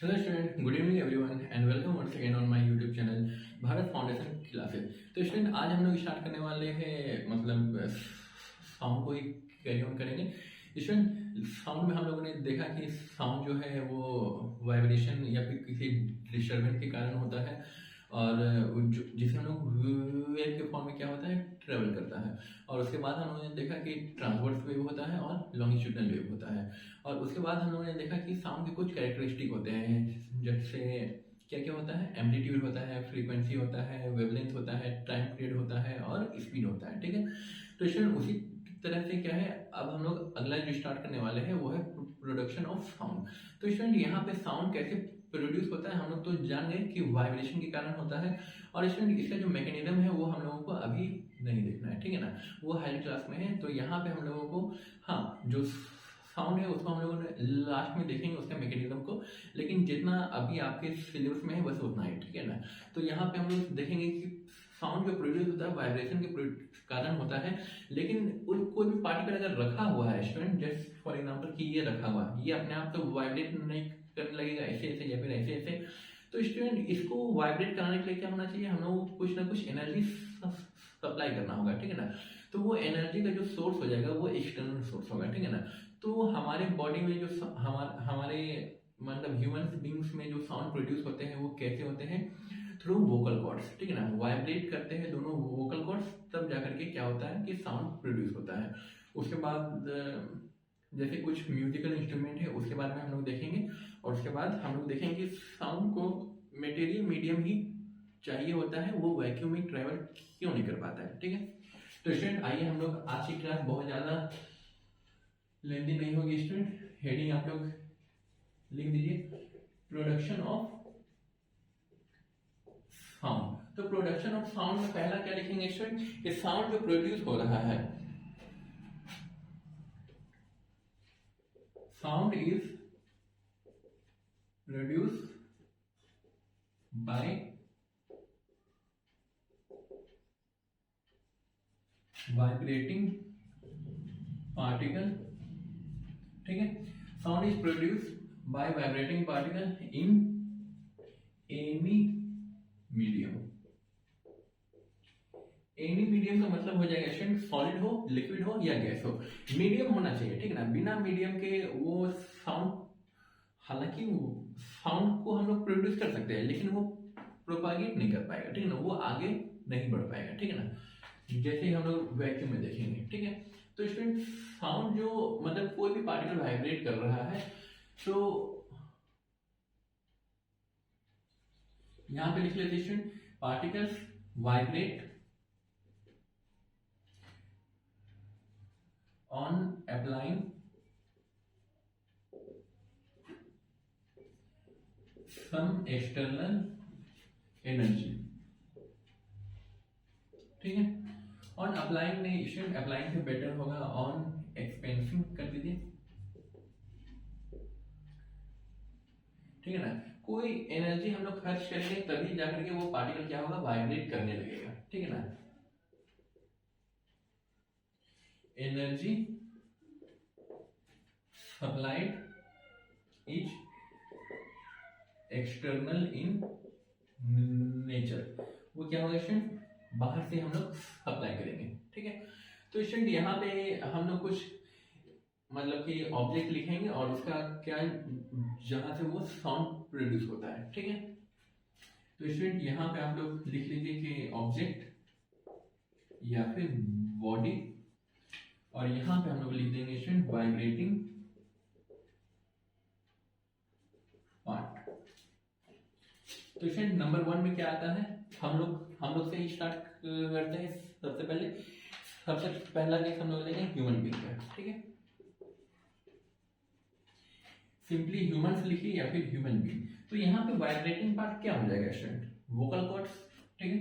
Hello student, good evening everyone and welcome once again on my YouTube channel Bharat foundation classes. तो student, आज हम लोग start करने वाले हैं मतलब साउंड को ही कैरी ऑन करेंगे। स्टूडेंट, साउंड में हम लोगों ने देखा कि साउंड जो है वो वाइब्रेशन या फिर किसी डिस्टर्बेंस के कारण होता है और जिसे हम लोग वेव के फॉर्म में क्या होता है ट्रेवल करता है। और उसके बाद हम लोगों ने देखा कि ट्रांसवर्स वेव होता है और लॉन्गिट्यूडनल वेव होता है। और उसके बाद हम लोगों ने देखा कि साउंड के कुछ कैरेक्टरिस्टिक होते हैं, जैसे क्या क्या होता है, एम्पलीट्यूड होता है, फ्रीक्वेंसी होता है, वेवलेंथ होता है, टाइम पीरियड होता है और स्पीड होता है। ठीक है, तो स्टूडेंट उसी तरह से क्या है, अब हम लोग अगला जो स्टार्ट करने वाले हैं वो है प्रोडक्शन ऑफ साउंड। तो स्टूडेंट यहाँ पे साउंड कैसे प्रोड्यूस होता है हम लोग तो जान गए कि वाइब्रेशन के कारण होता है। और स्टूडेंट इसका जो मैकेनिज्म है वो हम लोगों को अभी नहीं देखना है, ठीक है ना, वो हायर क्लास में है। तो यहाँ पे हम लोगों को हाँ जो साउंड है उसको हम लोगों ने लास्ट में देखेंगे उसके मैकेनिज्म को, लेकिन जितना अभी आपके सिलेबस में है बस उतना ही, ठीक है ना। तो यहाँ पे हम लोग देखेंगे कि साउंड जो प्रोड्यूस होता है वाइब्रेशन के कारण होता है, लेकिन कोई भी पार्टिकल अगर रखा हुआ है स्टूडेंट, जस्ट फॉर एग्जांपल कि ये रखा हुआ है, ये अपने आप तो वाइब्रेट नहीं करने लगेगा ऐसे ऐसे या फिर ऐसे ऐसे। तो स्टूडेंट इसको वाइब्रेट कराने के लिए क्या होना चाहिए, हम लोग को कुछ ना कुछ एनर्जी सप्लाई करना होगा, ठीक है ना। तो वो एनर्जी का जो सोर्स हो जाएगा वो एक्सटर्नल सोर्स होगा, ठीक है ना। तो हमारे बॉडी में जो हमारे मतलब ह्यूमन बींग्स में जो साउंड प्रोड्यूस होते हैं वो कैसे होते हैं, थ्रू वोकल कॉर्ड्स, ठीक है ना। वाइब्रेट करते हैं दोनों वोकल कॉर्ड्स, तब जाकर के क्या होता है कि साउंड प्रोड्यूस होता है। उसके बाद जैसे कुछ म्यूजिकल इंस्ट्रूमेंट है उसके बारे में हम लोग देखेंगे, और उसके बाद हम लोग देखेंगे कि साउंड को मटेरियल मीडियम ही चाहिए होता है, वो वैक्यूम में ट्रेवल क्यों नहीं कर पाता है, ठीक है। तो स्टूडेंट आइए हम लोग आज की क्लास बहुत ज़्यादा लेंदी नहीं होगी स्टूडेंट। हेडिंग आप लोग लिख दीजिए, प्रोडक्शन ऑफ साउंड। तो प्रोडक्शन ऑफ साउंड में पहला क्या लिखेंगे स्टूडेंट, कि साउंड जो प्रोड्यूस हो रहा है, sound is produce by vibrating particle, ठीक है। Sound is produce by vibrating particle in any medium. Any medium का मतलब हो जाएगा स्टूडेंट सॉलिड हो, लिक्विड हो या गैस हो, मीडियम होना चाहिए, ठीक है ना। बिना मीडियम के वो साउंड, हालांकि साउंड को हम लोग प्रोड्यूस कर सकते हैं लेकिन वो प्रोपागेट नहीं कर पाएगा, ठीक है ना, वो आगे नहीं बढ़ पाएगा, ठीक है ना, जैसे ही हम लोग वैक्यूम में देखेंगे, ठीक है। तो स्टूडेंट साउंड जो मतलब कोई भी पार्टिकल वाइब्रेट कर रहा है, तो यहां पे लिख लेते student, particles vibrate on applying some external energy, ठीक है। ऑन अप्लाइंग नहीं स्टूडेंट, अप्लाइंग से बेटर होगा ऑन एक्सपेंसिंग कर दीजिए, ठीक है ना। कोई एनर्जी हम लोग खर्च करेंगे तभी जाकर के वो पार्टिकल क्या होगा, वाइब्रेट करने लगेगा, ठीक है ना। Energy supplied is external in nature, वो क्या होगा स्टूडेंट, बाहर से हम लोग सप्लाई करेंगे, ठीक है। तो स्टूडेंट यहाँ पे हम लोग कुछ मतलब कि ऑब्जेक्ट लिखेंगे और उसका क्या जहां से वो साउंड प्रोड्यूस होता है, ठीक है। तो स्टूडेंट यहाँ पे आप लोग लिख लीजिए कि ऑब्जेक्ट या फिर बॉडी, और यहाँ पे हम लोग लिख देंगे स्टूडेंट वाइब्रेटिंग पार्ट। तो स्टूडेंट नंबर 1 में क्या आता है, हम लोग से ही स्टार्ट करते हैं। सबसे पहला केस हम लोग लेंगे ह्यूमन बीइंग का, ठीक है। सिंपली ह्यूमंस लिखिए या फिर ह्यूमन बीइंग। तो यहाँ पे वाइब्रेटिंग पार्ट क्या हो जाएगा स्टूडेंट, वोकल कॉर्ड्स, ठीक है,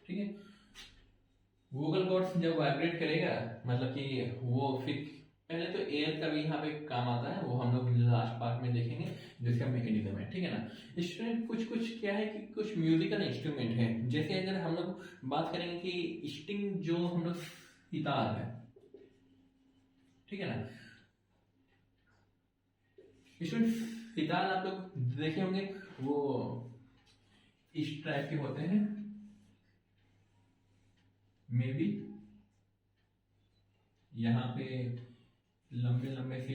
ठीक है। वोकल कॉर्ड्स जब वाइब्रेट करेगा मतलब कि वो फिर पहले तो एयर का भी यहाँ पे काम आता है, वो हम लोग लास्ट पार्ट में देखेंगे जिसका मैकेनिज्म है, ठीक है ना। स्टूडेंट कुछ कुछ क्या है कि कुछ म्यूजिकल इंस्ट्रूमेंट है, जैसे अगर हम लोग बात करेंगे कि स्ट्रिंग जो हम लोग सितार है, ठीक है ना, स्टूडेंट सितार आप लोग देखे होंगे, वो इस टाइप के होते हैं, मे बी यहाँ पे लंबे लंबे से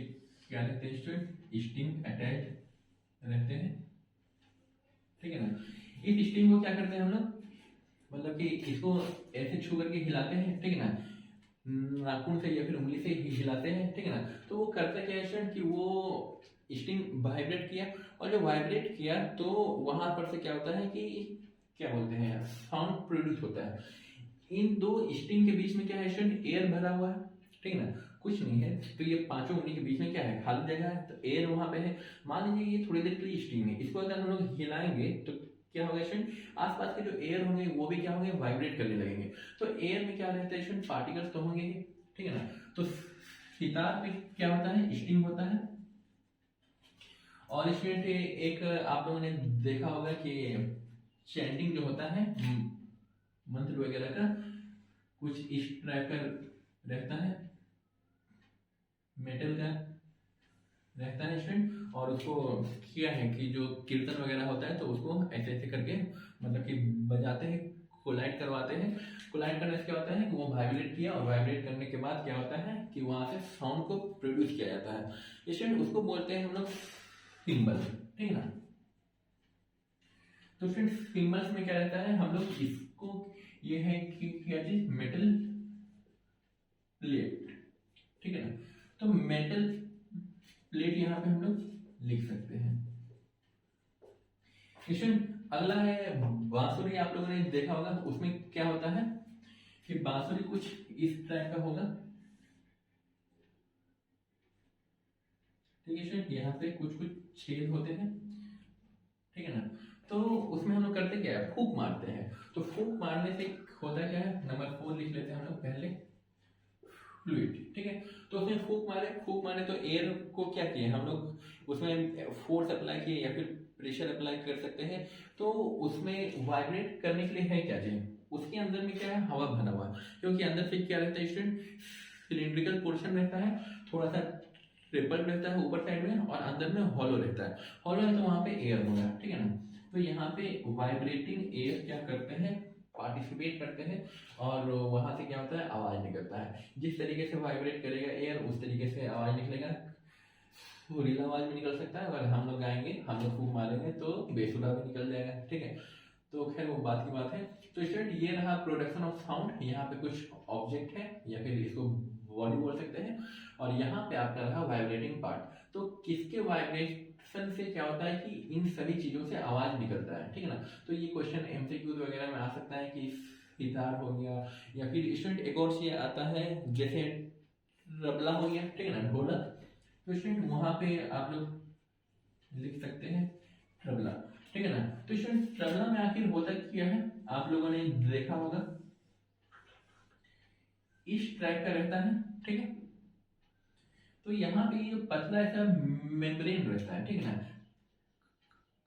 क्या रहते हैं स्टूडेंट, स्टिंग अटैच रहते हैं, ठीक है ना। इस स्टिंग को क्या करते हैं हम लोग, मतलब कि इसको ऐसे छू करके हिलाते हैं, ठीक है ना, नाखून से या फिर उंगली से हिलाते हैं, ठीक है ना। तो वो करता क्या है स्टूडेंट कि वो स्टिंग वाइब्रेट किया, और जो वाइब्रेट किया तो वहां पर से क्या होता है कि क्या बोलते हैं, साउंड प्रोड्यूस होता है। इन दो स्ट्रिंग के बीच में क्या है स्टूडेंट, एयर भरा हुआ है, ठीक है ना, कुछ नहीं है। तो ये पांचों उंगली के बीच में क्या है, खाली जगह है, तो एयर वहां पे है। मान लीजिए ये थोड़ी देर के लिए स्ट्रिंग है, इसको अगर हम लोग हिलाएंगे तो क्या होगा स्टूडेंट, आसपास के जो एयर होंगे वो भी क्या होंगे, वाइब्रेट करने लगेंगे। तो एयर में क्या रहता है स्टूडेंट, पार्टिकल्स तो होंगे ही, ठीक है ना। तो सितार में क्या होता है, स्ट्रिंग होता है। और स्टूडेंट एक आप लोगों ने देखा होगा कि चैंटिंग जो होता है मंत्र वगैरह का, कुछ इस टाइप का रहता है, मेटल का रहता है स्टूडेंट। और उसको क्या है कि जो कीर्तन वगैरह होता है तो उसको ऐसे ऐसे करके मतलब कि बजाते हैं, कोलाइड करवाते हैं। कोलाइड करने से क्या होता है कि वो वाइब्रेट किया, और वाइब्रेट करने के बाद क्या होता है कि वहां से साउंड को प्रोड्यूस किया जाता है स्टूडेंट। उसको बोलते हैं हम लोग सिंबल, ठीक है ना। तो फ्रेंड्स सिंबल्स में क्या रहता है, हम लोग इसको, ये है कि क्या चीज, मेटल प्लेट, ठीक है ना। तो मेटल प्लेट यहाँ पे हम लोग लिख सकते हैं स्टूडेंट। अगला है बांसुरी, आप लोगों ने देखा होगा, उसमें क्या होता है कि बांसुरी कुछ इस टाइप का होगा, ठीक है स्टूडेंट। यहाँ पे कुछ कुछ छेद होते हैं, ठीक है ना। तो उसमें हम लोग करते क्या है, फूंक मारते हैं। तो फूंक मारने से होता क्या है, नंबर 4 लिख लेते हैं हम लोग पहले, फ्लूइड, ठीक है। तो उसमें फूंक मारे तो एयर को क्या किए हम लोग, उसमें फोर्स अप्लाई किए या फिर प्रेशर अप्लाई कर सकते हैं। तो उसमें वाइब्रेट करने के लिए है क्या चाहिए, उसके अंदर में क्या है, हवा भरा हुआ, क्योंकि अंदर से क्या रहता है स्टूडेंट, सिलिंड्रिकल पोर्शन रहता है, थोड़ा सा ट्रिपल रहता है ऊपर साइड में, और अंदर में हॉलो रहता है। हॉलो है तो वहां पे एयर होगा, ठीक है ना। तो यहाँ पे वाइब्रेटिंग एयर क्या करते हैं, पार्टिसिपेट करते हैं, और वहां से क्या होता है, आवाज निकलता है। जिस तरीके से वाइब्रेट करेगा एयर उस तरीके से आवाज निकलेगा। सुरीला आवाज भी निकल सकता है, अगर हम लोग गाएंगे, हम लोग फूंक मारेंगे तो बेसुरा भी निकल जाएगा, ठीक है। तो खैर वो बात की बात है। तो स्टूडेंट ये रहा प्रोडक्शन ऑफ साउंड। यहाँ पे कुछ ऑब्जेक्ट है या फिर इसको बॉडी बोल सकते हैं, और यहाँ पे आपका रहा वाइब्रेटिंग पार्ट। तो किसके वाइब्रेशन से क्या होता है कि इन सभी चीजों से आवाज निकलता है, ठीक है ना। तो ये क्वेश्चन एमसीक्यू वगैरह में आ सकता है कि सितार हो गया, या फिर स्टूडेंट एक और चीज आता है जैसे तबला हो गया, ठीक है ना, ढोलक। तो स्टूडेंट वहां पे आप लोग लिख सकते हैं तबला, ठीक है ना। तो स्टूडेंट तबला में आखिर होता क्या है, आप लोगों ने देखा होगा, इस ट्रैक का रहता है, ठीक है। तो यहाँ पे ये पतला ऐसा मेम्ब्रेन रहता है, ठीक है ना,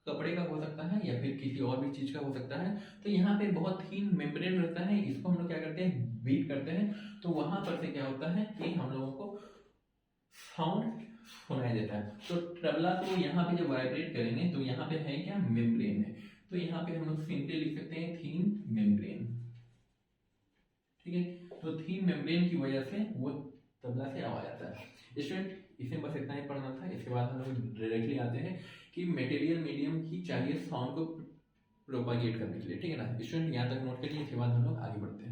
कपड़े का हो सकता है या फिर किसी और भी चीज का हो सकता है। तो यहाँ पे बहुत ही मेम्ब्रेन रहता है, इसको हम लोग क्या करते हैं, बीट करते हैं। तो वहां पर से क्या होता है कि हम लोगों को साउंड सुनाई देता है। तो तबला को यहाँ पे जब वाइब्रेट करेंगे तो यहाँ पे है क्या, मेम्ब्रेन है। तो यहाँ पे हम लोग सिंपली लिख सकते हैं थीन मेम्ब्रेन, ठीक है। तो थीन मेम्ब्रेन की वजह से वो तबला से आवाज आता है स्टूडेंट। इसमें बस इतना ही पढ़ना था। इसके बाद हम लोग डायरेक्टली आते हैं कि मटेरियल मीडियम की चाहिए साउंड को प्रोपागेट करने के लिए, ठीक है ना स्टूडेंट। यहाँ तक नोट करिए, इसके बाद हम लोग आगे बढ़ते हैं।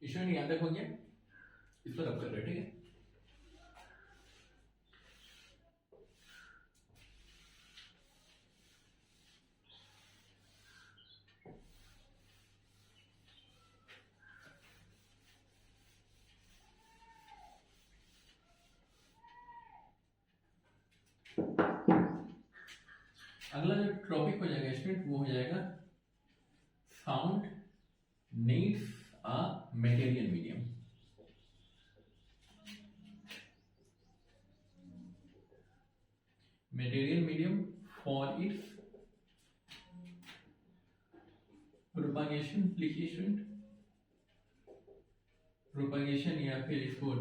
स्टूडेंट यहाँ तक हो गया, इसको रब कर रहे, ठीक है। अगला जो टॉपिक हो जाएगा स्टूडेंट वो हो जाएगा sound needs a material medium. Material medium for its propagation लिखिए स्टूडेंट, प्रोपागेशन या फिर इसको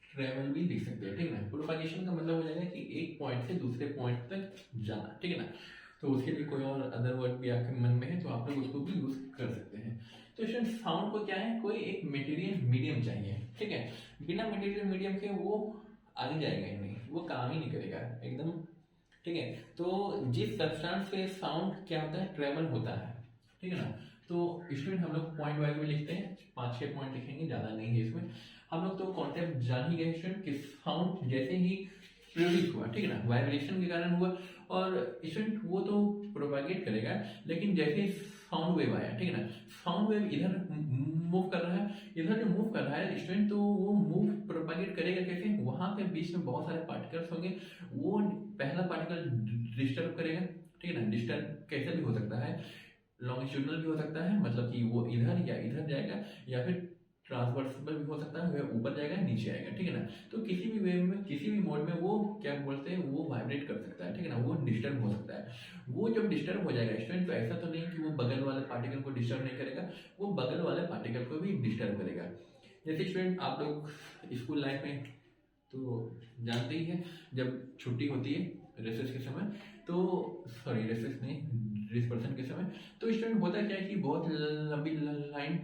ट्रेवल भी लिख सकते हैं, ठीक है ना। प्रोपागेशन का मतलब हो जाएगा कि एक पॉइंट से दूसरे पॉइंट तक जाना, ठीक है ना। तो उसके लिए कोई और अदर वर्ड भी आपके मन में है तो आप लोग उसको भी यूज कर सकते हैं। तो स्टूडेंट साउंड को क्या है, कोई एक मटेरियल मीडियम चाहिए, ठीक है। बिना मटेरियल मीडियम के वो आगे जाएगा ही नहीं, वो काम ही नहीं करेगा एकदम, ठीक है। तो जिस सब्सटेंस से साउंड क्या होता है, ट्रेवल होता है, ठीक है ना। तो स्टूडेंट हम लोग पॉइंट वाइज में लिखते हैं, 5-6 पॉइंट लिखेंगे, ज़्यादा नहीं है इसमें। हम लोग तो कॉन्सेप्ट जान ही गए स्टूडेंट कि साउंड जैसे ही प्रोड्यूस हुआ, ठीक है ना, वाइब्रेशन के कारण हुआ, और स्टूडेंट वो तो प्रोपागेट करेगा, लेकिन जैसे साउंड वेव आया, ठीक है ना, साउंड वेव इधर मूव कर रहा है, इधर जो मूव कर रहा है स्टूडेंट, तो वो मूव प्रोपागेट करेगा कैसे, वहां पे बीच में बहुत सारे पार्टिकल्स होंगे, वो पहला पार्टिकल डिस्टर्ब करेगा, ठीक है ना। डिस्टर्ब कैसे भी हो सकता है, लॉन्गिट्यूडनल भी हो सकता है, मतलब कि वो इधर या इधर जाएगा, या फिर ट्रांसवर्सिबल भी हो सकता है, वह ऊपर जाएगा नीचे आएगा, ठीक है ना। तो किसी भी वे में, किसी भी मोड में वो क्या बोलते हैं, वो वाइब्रेट कर सकता है, ठीक है ना, वो डिस्टर्ब हो सकता है। वो जब डिस्टर्ब हो जाएगा स्टूडेंट, तो ऐसा तो नहीं कि वो बगल वाले पार्टिकल को डिस्टर्ब नहीं करेगा, वो बगल वाले पार्टिकल को भी डिस्टर्ब करेगा। जैसे स्टूडेंट आप लोग स्कूल लाइफ में तो जानते ही हैं, जब छुट्टी होती है रेसेस के समय, तो सॉरी रेसेस नहीं, डिस्पर्सन के समय, तो स्टूडेंट होता क्या है कि बहुत लंबी लाइन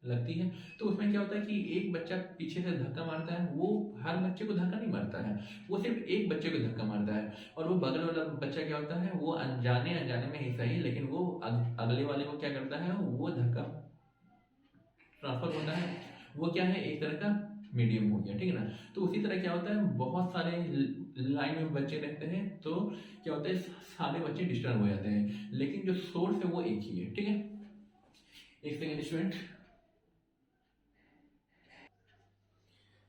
लगती है, तो उसमें क्या होता है कि एक बच्चा पीछे से धक्का मारता है, वो हर बच्चे को धक्का नहीं मारता है, वो सिर्फ एक बच्चे को धक्का मारता है, और वो बगल वाला बच्चा क्या होता है, वो अनजाने अनजाने में ही सही, लेकिन वो अगले वाले को क्या करता है, वो धक्का ट्रांसफर होता है, वो क्या है, एक तरह का मीडियम हो गया, ठीक है ना। तो उसी तरह क्या होता है, बहुत सारे लाइन में बच्चे रहते हैं, तो क्या होता है, सारे बच्चे डिस्टर्ब हो जाते हैं, लेकिन जो सोर्स है वो एक ही है, ठीक है। एक सेकेंड स्टूडेंट,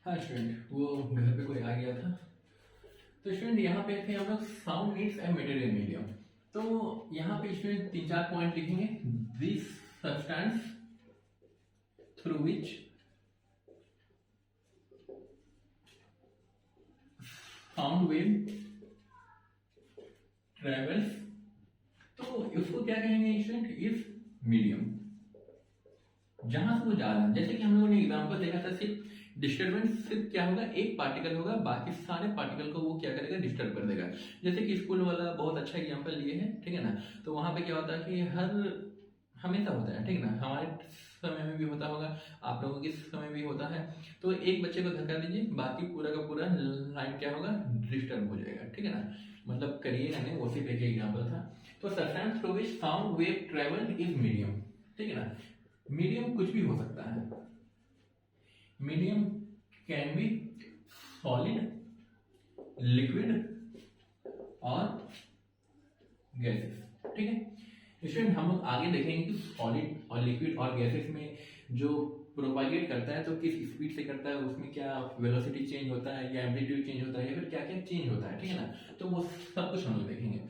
हाँ स्टूडेंट, वो घर पे कोई आ गया था। तो स्टूडेंट यहाँ पे थे हम लोग, sound needs a material medium. तो यहाँ पे स्टूडेंट 3-4 पॉइंट लिखेंगे। This substance through which sound wave travels, तो इसको क्या कहेंगे स्टूडेंट, इज मीडियम, जहां से वो जा रहा है। जैसे कि हम लोगों ने एग्जांपल देखा था, सिर्फ डिस्टर्बेंस सिर्फ क्या होगा, एक पार्टिकल होगा, बाकी सारे पार्टिकल को वो क्या करेगा, डिस्टर्ब कर देगा। जैसे कि स्कूल वाला बहुत अच्छा एग्जांपल लिए है, ठीक है ना। तो वहां पे क्या होता है कि हमेशा होता है, ठीक है ना, हमारे समय में भी होता होगा, आप लोगों के समय भी होता है। तो एक बच्चे को धक्का दीजिए, बाकी पूरा का पूरा लाइन क्या होगा, डिस्टर्ब हो जाएगा, ठीक है ना। मतलब करिएगा नहीं, वो सिर्फ एक एग्जाम्पल था। तो substance through which sound wave travel is medium, ठीक है ना। मीडियम कुछ भी हो सकता है, medium can be solid, liquid और गैसेस, ठीक है। स्टूडेंट हम लोग आगे देखेंगे कि सॉलिड और लिक्विड और गैसेस में जो प्रोपागेट करता है तो किस स्पीड से करता है, उसमें क्या वेलोसिटी चेंज होता है, या एम्पलीट्यूड चेंज होता है, या फिर क्या क्या चेंज होता है, ठीक है ना। तो वो सब कुछ हम लोग देखेंगे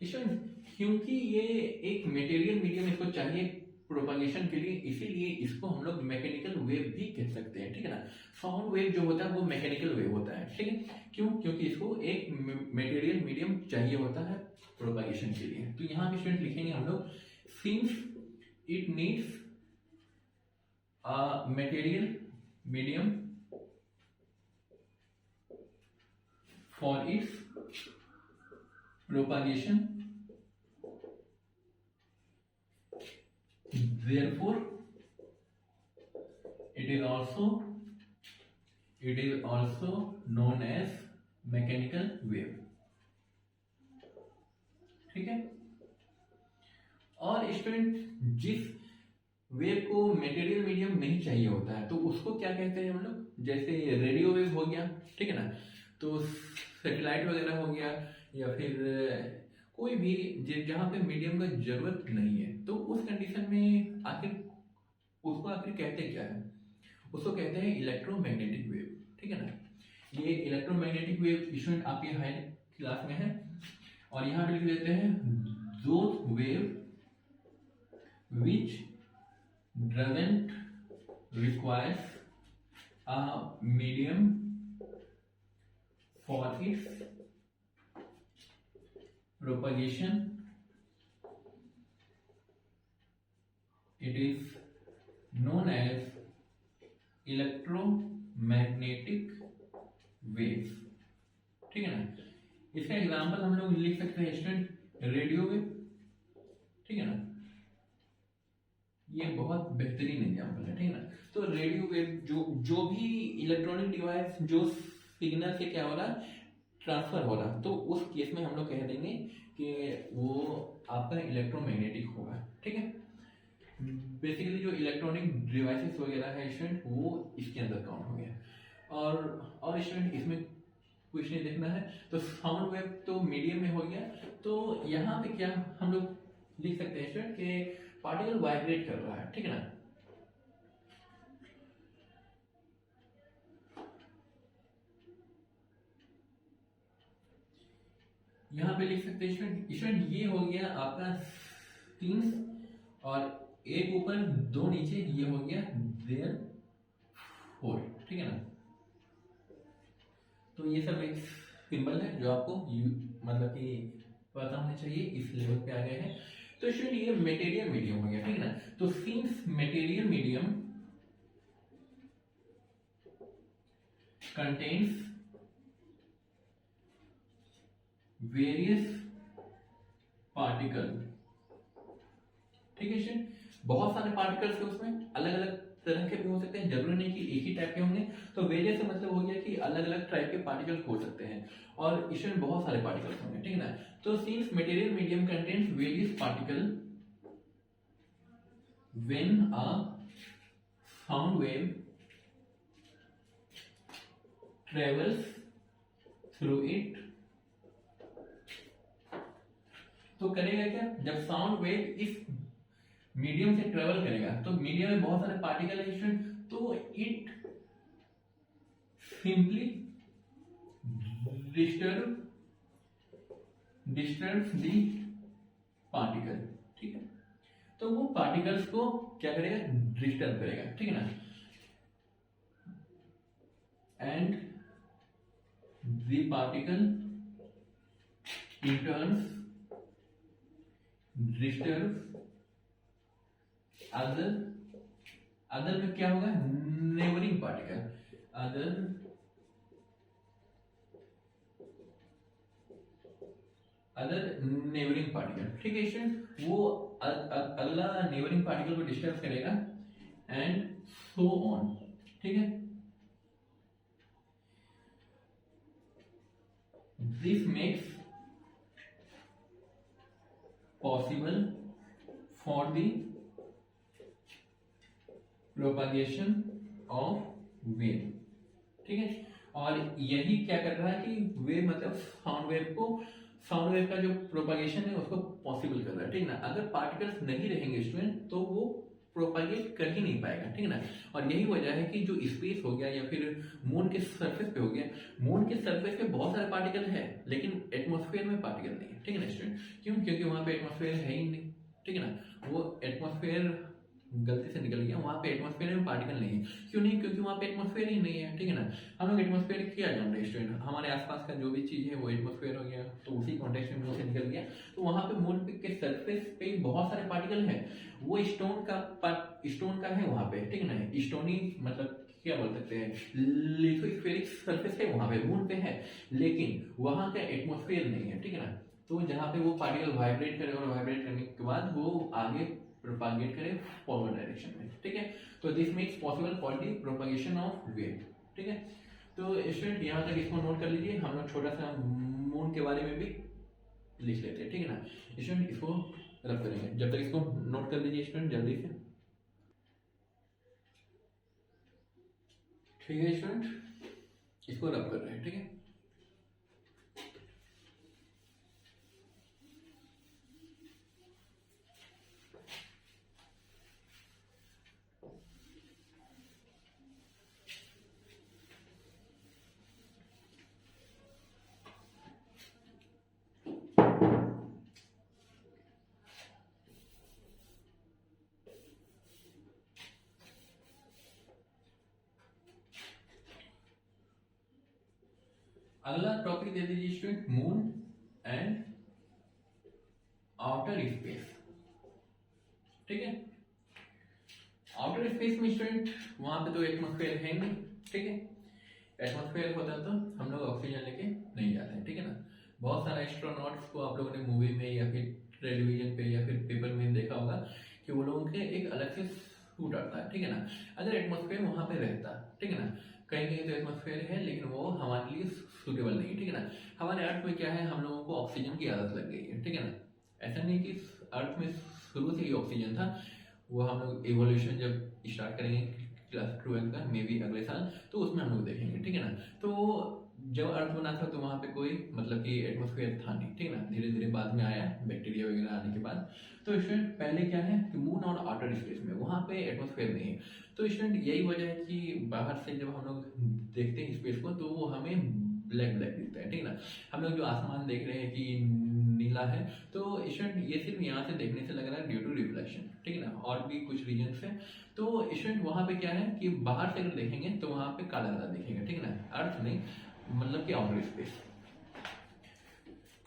स्टूडेंट। क्योंकि ये एक मटेरियल मीडियम इसको चाहिए प्रोपागेशन के लिए, इसीलिए इसको हम लोग मैकेनिकल वेव भी कह सकते हैं, ठीक है ना। साउंड वेव जो होता है वो मैकेनिकल वेव होता है, ठीक है। क्यों, क्योंकि इसको एक मटेरियल मीडियम चाहिए होता है प्रोपागेशन के लिए। तो यहाँ पे स्टूडेंट लिखेंगे हम लोग, since it needs a material medium for its propagation, therefore it is also known as mechanical wave, ठीक है। और स्टूडेंट जिस वेव को मटेरियल मीडियम नहीं चाहिए होता है तो उसको क्या कहते हैं हम लोग, जैसे रेडियो वेव हो गया, ठीक है ना, तो सैटेलाइट वगैरह हो गया, या फिर कोई भी जहां पे मीडियम का जरूरत नहीं है, तो उस कंडीशन में आखिर उसको आखिर कहते क्या है, उसको कहते हैं इलेक्ट्रोमैग्नेटिक वेव, ठीक है ना। ये इलेक्ट्रोमैग्नेटिक वेव स्टूडेंट आपके हाई क्लास में है, और यहाँ पे लिख देते हैं those wave which doesn't requires a medium for its propagation is known as electromagnetic waves. ठीक है ना। इसका एग्जांपल हम लोग लिख सकते हैं स्टूडेंट, रेडियो वेव। ठीक है ना, ये बहुत बेहतरीन एग्जांपल है। ठीक है ना। तो रेडियो वेव जो भी इलेक्ट्रॉनिक डिवाइस जो सिग्नल से क्या हो रहा, ट्रांसफर हो रहा, तो उस केस में हम लोग कह देंगे कि वो आपका इलेक्ट्रोमैग्नेटिक होगा। ठीक है। बेसिकली जो इलेक्ट्रॉनिक डिवाइसेस वगैरह है स्टूडेंट, वो इसके अंदर काउंट हो गया। और स्टूडेंट इसमें कुछ नहीं देखना है, तो साउंड वेव तो मीडियम में हो गया। तो यहाँ पे क्या हम लोग लिख सकते हैं स्टूडेंट कि पार्टिकल वाइब्रेट कर रहा है। ठीक है ना। यहाँ पे लिख सकते हैं स्टूडेंट ये हो गया आपका सीन्स, और एक ऊपर दो नीचे, ये हो गया देयर फोर। ठीक है ना। तो ये सब एक सिंबल है जो आपको मतलब कि पता होना चाहिए, इस लेवल पे आ गए हैं। तो स्टूडेंट ये मटेरियल मीडियम हो गया। ठीक है ना। तो since material medium contains various particle. ठीक है स्टूडेंट, बहुत सारे पार्टिकल्स है उसमें, अलग अलग तरह के भी हो सकते हैं, जरूरी नहीं कि एक ही टाइप के होंगे। तो वेरियस से मतलब हो गया कि अलग अलग टाइप के पार्टिकल्स हो सकते हैं, और इसमें बहुत सारे पार्टिकल्स होंगे। ठीक है ना। तो since material medium contains various particle when a sound wave travels through it, तो करेगा क्या, जब साउंड वेव इस मीडियम से ट्रेवल करेगा, तो मीडियम में बहुत सारे पार्टिकल है, तो it simply disturb the particle. ठीक है। तो वो पार्टिकल्स को क्या करेगा, डिस्टर्ब करेगा। ठीक है ना। And the particle in turns disturb other में क्या होगा, neighbouring particle, other neighbouring particle. ठीक है स्टूडेंट, वो अगला नेबरिंग पार्टिकल को डिस्टर्ब करेगा, एंड सो ऑन। ठीक है। This makes possible for the propagation of wave. ठीक है। और यही क्या कर रहा है कि वेव मतलब साउंड वेव का जो प्रोपागेशन है उसको पॉसिबल कर रहा है। ठीक है ना। अगर पार्टिकल्स नहीं रहेंगे स्टूडेंट, तो वो प्रोपागेट कर ही नहीं पाएगा। ठीक है ना। और यही वजह है कि जो स्पेस हो गया या फिर मून के सरफेस पे हो गया, मून के सरफेस पे बहुत सारे पार्टिकल है, लेकिन एटमॉस्फेयर में पार्टिकल नहीं है। ठीक है ना स्टूडेंट, क्यों, क्योंकि वहां पे एटमॉस्फेयर है ही नहीं। ठीक है ना। वो एटमॉस्फेयर गलती से निकल गया, वहां पे एटमॉस्फेयर में पार्टिकल नहीं है। क्यों नहीं, क्योंकि वहां पे एटमॉस्फेयर ही नहीं है। ठीक है ना। हम लोग एटमॉस्फेयर क्या जान रहे हैं स्टूडेंट, हमारे आसपास का जो भी चीज है वो एटमॉस्फेयर हो गया, तो उसी कॉन्टेक्स्ट में मून से निकल गया। तो वहां पे मून के सरफेस पे बहुत सारे पार्टिकल है, वो स्टोन का है वहां पे। ठीक है ना। स्टोनी मतलब क्या बोल सकते हैं, लिथोस्फेरिक सरफेस है वहां पे, मून पे है, लेकिन वहां का एटमॉस्फेयर नहीं है। ठीक है ना। तो जहां पे वो पार्टिकल वाइब्रेट करे, और वाइब्रेट करने के बाद वो आगे प्रोपागेट करे फॉरवर्ड डायरेक्शन में। ठीक है। तो this makes possible for the propagation of wave. ठीक है। तो स्टूडेंट यहाँ तक इसको नोट कर लीजिए, हम लोग छोटा सा मून के बारे में भी लिख लेते हैं। ठीक है ना। स्टूडेंट इसको रब करेंगे, जब तक इसको नोट कर लीजिए स्टूडेंट जल्दी से। ठीक है स्टूडेंट, इसको रब कर रहे हैं। ठीक है। अगला टॉपिक दे दीजिए student, moon and outer space. ठीक है। स्पेस में स्टूडेंट वहाँ पे तो एटमॉस्फेयर है नहीं, ठीक है। एटमॉस्फेयर होता तो हम लोग ऑक्सीजन लेके नहीं जाते हैं, ठीक है ना। बहुत सारे एस्ट्रोनॉट्स को आप लोगों ने मूवी में या फिर टेलीविजन पे या फिर पेपर में देखा होगा कि वो लोगों के एक अलग से सूट आता है, ठीक है ना। अगर एटमॉस्फेयर वहाँ पे रहता, ठीक है ना, कहीं कहीं तो एटमॉस्फेयर है लेकिन वो हमारे लिए सूटेबल नहीं है, ठीक है ना। हमारे अर्थ में क्या है, हम लोगों को ऑक्सीजन की आदत लग गई है, ठीक है ना। ऐसा नहीं कि अर्थ में शुरू से ही ऑक्सीजन था, वो हम लोग एवोल्यूशन जब स्टार्ट करेंगे क्लास 12 का मे बी अगले साल, तो उसमें हम लोग देखेंगे, ठीक है ना। तो जब अर्थ बना था तो वहाँ पे कोई मतलब कि एटमॉस्फेयर था नहीं, ठीक है ना। धीरे धीरे बाद में आया बैक्टीरिया वगैरह आने के बाद। तो स्टूडेंट पहले क्या है कि मून और आउटर स्पेस में वहाँ पे एटमॉस्फेयर नहीं है। तो स्टूडेंट यही वजह है कि बाहर से जब हम लोग देखते हैं स्पेस को तो वो हमें ब्लैक ब्लैक दिखता है, ठीक है ना। हम लोग जो आसमान देख रहे हैं कि नीला है, तो स्टूडेंट ये सिर्फ यहाँ से देखने से लग रहा है ड्यू टू रिफ्लेक्शन, ठीक है ना। और भी कुछ रीजन है। तो स्टूडेंट वहाँ पे क्या है कि बाहर से अगर देखेंगे तो वहाँ पे काला काला दिखेगा, ठीक है ना। अर्थ नहीं, मतलब कि आउटर स्पेस।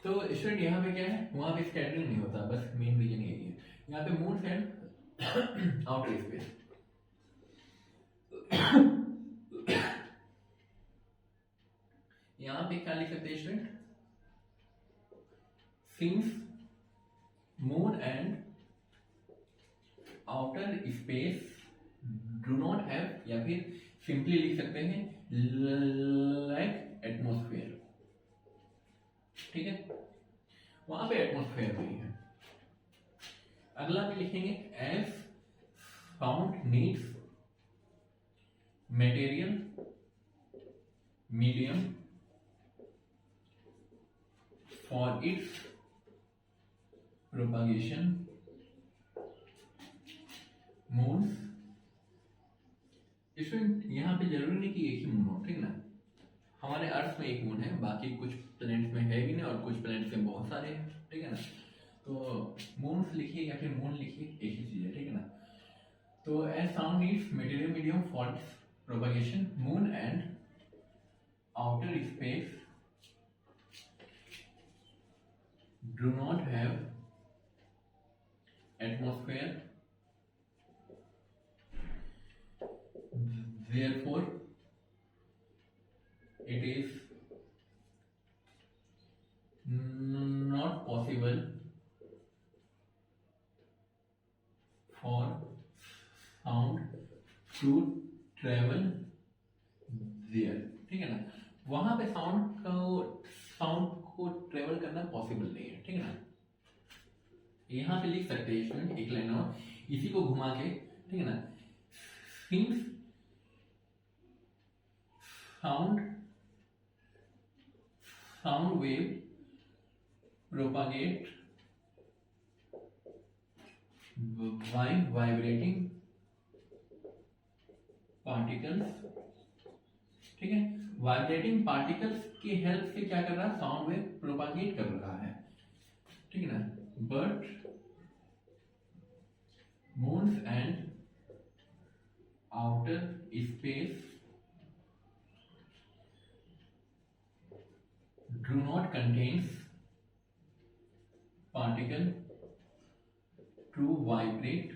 तो स्टूडेंट यहाँ पे क्या है, वहाँ पे स्कैटरिंग नहीं होता, बस मेन रीजन यही है। यहाँ पे मून एंड आउटर स्पेस। यहाँ पे क्या लिख सकते हैं student, since moon and outer space do not have, या फिर सिंपली लिख सकते हैं लाइक एटमॉस्फेयर, ठीक है। वहां पे एटमॉस्फेयर नहीं है। अगला भी लिखेंगे, as sound needs material medium for its propagation moons. Student यहाँ पे जरूरी नहीं कि एक ही मून हो, ठीक है ना। हमारे अर्थ में एक मून है, बाकी कुछ प्लैनेट्स में है भी नहीं, और कुछ प्लैनेट्स में बहुत सारे हैं, ठीक है ना। तो मून्स लिखिए या फिर मून लिखिए, एक ही चीज है, ठीक है ना। तो as sound needs material medium for propagation moon and outer space do not have atmosphere, therefore it is not possible for sound to travel there, ठीक है ना। वहां पे साउंड को ट्रेवल करना पॉसिबल नहीं है, ठीक है ना। यहां पे लिख सकते हैं स्टूडेंट एक लाइन और इसी को घुमा के, ठीक है ना। Since sound wave propagate by vibrating particles, ठीक है। वाइब्रेटिंग पार्टिकल्स की हेल्प से क्या कर रहा है, साउंड वेव प्रोपागेट कर रहा है, ठीक है ना। But moons and outer space do not contains particle to vibrate।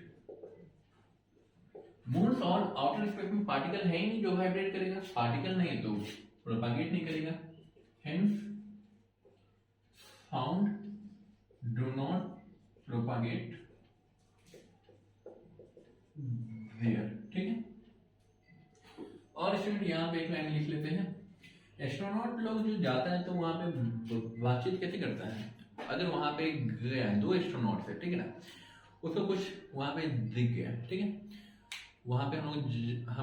Moons और आउटर स्पेस में पार्टिकल है ही नहीं जो वाइब्रेट करेगा, पार्टिकल नहीं तो प्रोपागेट नहीं करेगा। Hence sound do not propagate there, ठीक है। और स्टूडेंट यहाँ पे एक लाइन लिख लेते हैं, एस्ट्रोनॉट लोग जो जाता है तो वहां पे बातचीत कैसे करता है। अगर वहां पे गया है, 2 एस्ट्रोनॉट है, ठीक है ना, उसको कुछ वहां पे दिख गया, ठीक है। वहां पे हम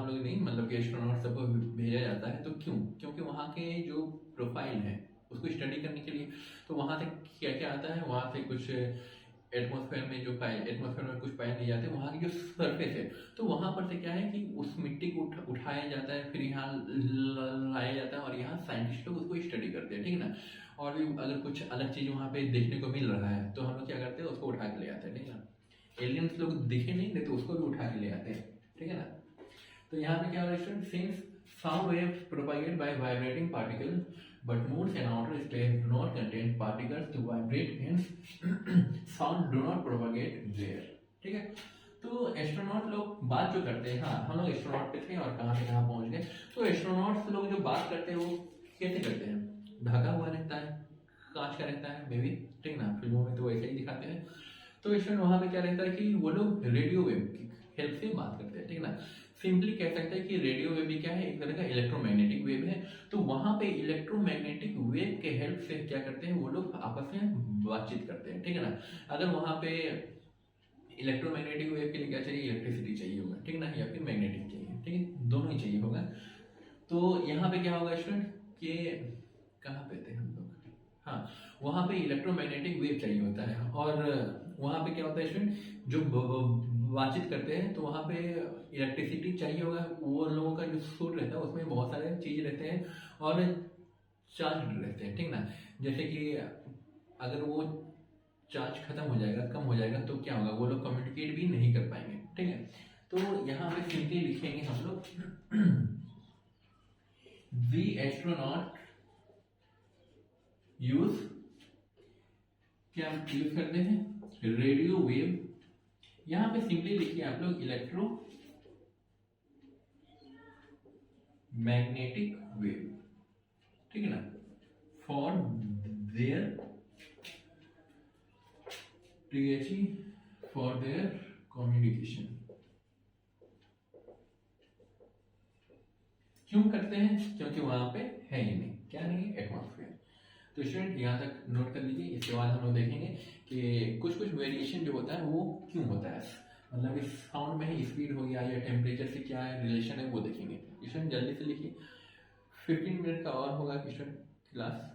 लोग नहीं, मतलब कि एस्ट्रोनॉट सबको भेजा जाता है, तो क्यों, क्योंकि वहां के जो प्रोफाइल है उसको स्टडी करने के लिए। तो वहां से क्या क्या आता है, वहां से कुछ एटमॉस्फेयर में जो पाए, एटमॉस्फेयर में कुछ पाए नहीं जाते, वहाँ की जो सरफेस है, तो वहाँ पर से क्या है कि उस मिट्टी को उठाया जाता है, फिर यहाँ लाया जाता है और यहाँ साइंटिस्ट लोग उसको स्टडी करते हैं, ठीक है ना। और भी अगर कुछ अलग चीज़ वहाँ पे देखने को मिल रहा है तो हम लोग क्या करते हैं, उसको उठा के ले आते हैं, ठीक है ना। एलियंस लोग दिखे नहीं तो उसको भी उठा के ले आते हैं, ठीक है ना। तो यहाँ पे क्या हो रहा है student, since sound waves propagate by vibrating particle but moons and outer space do not contain particles to vibrate, hence sound do not propagate there, ठीक है। तो तो एस्ट्रोनॉट लोग बात जो करते हैं, हाँ हम लोग एस्ट्रोनॉट पे थे और कहाँ से कहाँ पहुंच गए। तो एस्ट्रोनॉट्स लोग जो बात करते हैं वो कैसे करते हैं, ढका हुआ रहता है, कांच का रहता है मे बी, ठीक ना, फिल्मों में तो वैसे ही दिखाते हैं। तो स्टूडेंट वहाँ पे क्या रहता है कि वो लोग रेडियो वेव की हेल्प से बात करते हैं, ठीक ना। सिंपली कह सकते हैं कि रेडियो वेव भी क्या है, एक तरह का इलेक्ट्रोमैग्नेटिक वेव है। तो वहाँ पे इलेक्ट्रोमैग्नेटिक वेव के हेल्प से क्या करते हैं वो लोग आपस में बातचीत करते हैं, ठीक है ना। अगर वहाँ पे इलेक्ट्रोमैग्नेटिक वेव के लिए क्या चाहिए, इलेक्ट्रिसिटी चाहिए होगा, ठीक ना, या फिर मैग्नेटिक चाहिए, ठीक है, दोनों ही चाहिए होगा। तो यहाँ पे क्या होगा स्टूडेंट कि कहाँ पे थे हम लोग, हाँ वहाँ पे इलेक्ट्रोमैग्नेटिक वेव चाहिए होता है। और वहाँ पे क्या होता है स्टूडेंट, जो बातचीत करते हैं तो वहाँ पे इलेक्ट्रिसिटी चाहिए होगा। वो लोगों का जो सूट रहता है उसमें बहुत सारे चीज रहते हैं और चार्ज रहते हैं, ठीक ना। जैसे कि अगर वो चार्ज खत्म हो जाएगा, कम हो जाएगा, तो क्या होगा, वो लोग कम्युनिकेट भी नहीं कर पाएंगे, ठीक है। तो यहाँ पे सिंपली लिखेंगे हम लोग वी एस्ट्रोनॉट यूज, क्या यूज करते हैं, रेडियो वेव। यहां पे सिंपली लिखिए आप लोग इलेक्ट्रो मैग्नेटिक वेव, ठीक है ना, for their THE for their communication. क्यों करते हैं, क्योंकि वहां पे है ही नहीं, क्या नहीं है, एटमॉस्फेयर। तो स्टूडेंट यहाँ तक नोट कर लीजिए। इसके बाद हम लोग देखेंगे कि कुछ कुछ वेरिएशन जो होता है वो क्यों होता है, मतलब इस साउंड में ही स्पीड हो गया या टेम्परेचर से क्या है रिलेशन है वो देखेंगे। स्टूडेंट जल्दी से लिखिए, 15 मिनट का और होगा स्टूडेंट क्लास।